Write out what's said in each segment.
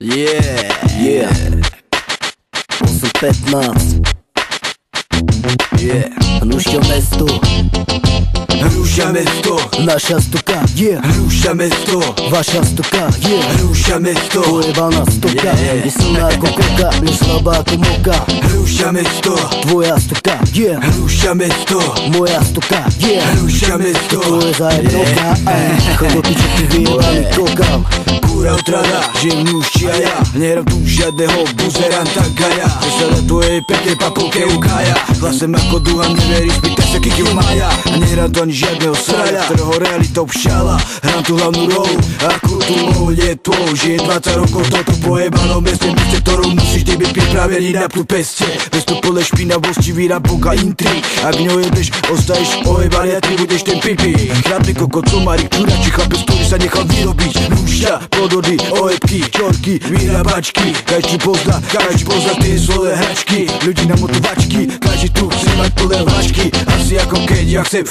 Yeah 8:15. Hnušťa mesto, Hnušťa mesto, naša stoka, Hnušťa mesto, vaša stoka, Hnušťa mesto, pojebaná stoka, je silná ako koka, je slabá ako moka. Hnušťa mesto, tvoja stoka, Hnušťa mesto, moja stoka, Hnušťa mesto, to je zajebnoka, chodo piče ty vyjelaný kokal. Kúra otrada, že hnušťa ja, nerám tu žiadneho buzeranta gaja, že sa na tvojej peknej papulke ukája. Hlasem ako duham, neveríš, pýtaj sa kikil maja. A nerám to ani žiadneho sraja, ktorého realitou pšala. Hrám tu hlavnú rolu, ako tu mohol je tvoj. Žije 20 rokov v tomto pojebanom meste, ktorú musíš ty byť pripravený na plú peste. Bez to plné špinavosti, výrabok a intrik. Ak neojebeš, ostaješ ojebaný a ty budeš ten pipi. Chlapný kokot, somárik, čurači, chlapec, ktorý sa nechal vyrobiť. Hnušťa, podody, ojebky, čorky, vyrábačky. Každý pozná tie svoje hračky. Ľudí na motovačky, každý tu chce mať plné vlačky. Asi ako keď ja chcem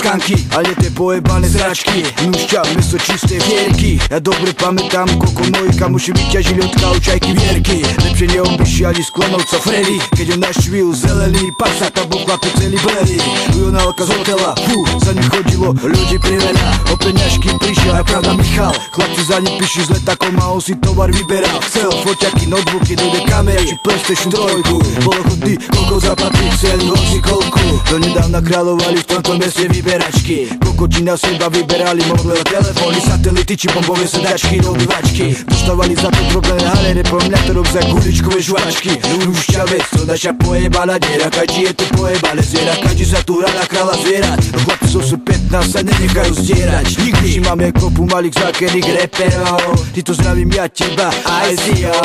skanky, ale tie pojebané zračky. Hnušťa, mesto čisté vierky. Ja dobre pamätám, koľko moji kamoši vyťažili od kaučajky vierky. Lepšie neobyši ani sklonovca Freddy, keď on naštvil zelený Passat a bol chlapec celý bledy. Ujonálka z hotela, za ním chodilo ľudí priveľa. O peňažky prišiel aj pravda Michal. Chlapci za ním píši z letakom a on si tovar vyberal. Chcel foťaky, notebooky, dojde kamery či PlayStation 3. Bol ochotný koľko zaplatiť, celý hoci koľko. Donedávna kráľovali v tomto meste vyberačky. Kokoti na seba vyberali mobilné telefóny, satelity či bombové sedačky, obývačky. Dostávali za to drobné halere, promľatorov za guličkové žvačky. Hnušťa mesto, naša pojebaná diera, každý je tu pojebané zviera, každý sa tu hrá na kráľa zvierat. Chlapci sú 15 sa nenechajú zdierať. Nikdy máme kopu malých zákerných reperov. Ty to zdravím ja teba, aj zio.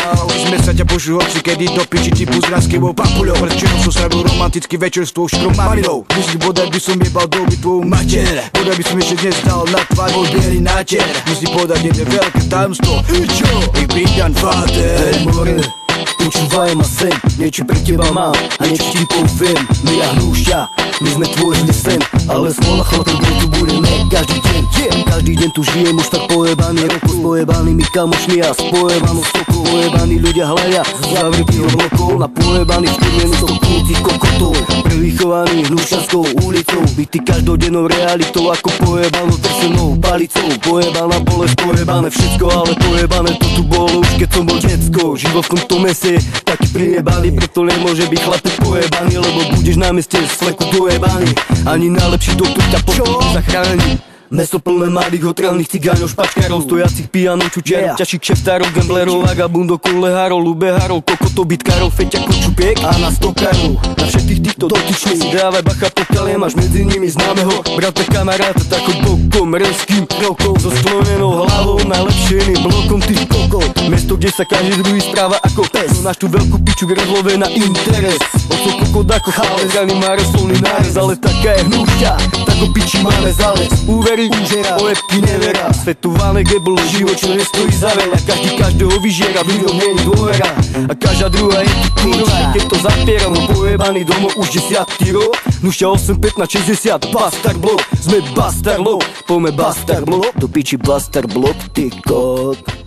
Sme sa ťa pošli hoci kedy do piči typu s ranským papuľou. Predčerom som spravil romantický večer s tvojou škromaninou. Musíš bodať by som jebal doby tvoju mater. Bodaj by som ešte dnes dal na tvár môj bielý náter. Musí podať jedné veľké tajomstvo. Čo? Ich brindan fater. Počúvaj ma sem, niečo pre teba mám a niečo ti poviem. My a Hnušťa, my sme tvoj zlý sen, ale smola chlapov, tu budeme každý deň. Každý deň tu žijem už tak pojebaný roko s pojebanými kamošmi a s pojebanou stokou. Pojebaní ľudia hľadia z zavretých blokov na pojebaných skurvených stoknutých kokotov. Prevychovaný Hnušťanskou ulicou, bytý každodennou realitou ako pojebanou trsenou palicou. Pojebaná bolesť, pojebané všetko, ale pojebané to tu bolo už keď som bol detsko. Živo v tomto meste taký prijebaný, preto nemôže byť chlapec pojebaný, lebo budeš na meste z fleku dojebaný. Ani najlepší doktor ťa potom nezachráni. Mesto plné mladých otrelných cigáňov, špačkárov, stojacich pijanov, čučiarov, ťažších kšeftárov, gamblerov, vagabundov, kolehárov, lubehárov, kokotov, bitkárov, feťakov, čupiek a na stokárov. Na všetkých týchto dotyčných si dávaj bacha, pokiaľ máš medzi nimi známeho brata, kamaráta, tak choď bokom, reským krokom, so sklonenou hlavou, najlepšeným blokom tých kokot. Mesto, kde sa každý druhý správa ako pes, no máš tú veľkú piču grezlové na interes. Oco kokot ako chález, ani má resolný nárez, ale taká je Hnušťa, tak o piči máme zález. Ojebky nevera, svetované geblo, život čo nestojí za veľa. Každý každého vyžiera, v ľuďom nie je dôvera. A každá druhá je tu kurva, keď to zapieram, pojebaný domov už 10 rok. Hnušťa 8, 15, 60, Bastard Blok, sme Bastard Blok, poďme Bastard Blok, do piči Bastard Blok, ty kot.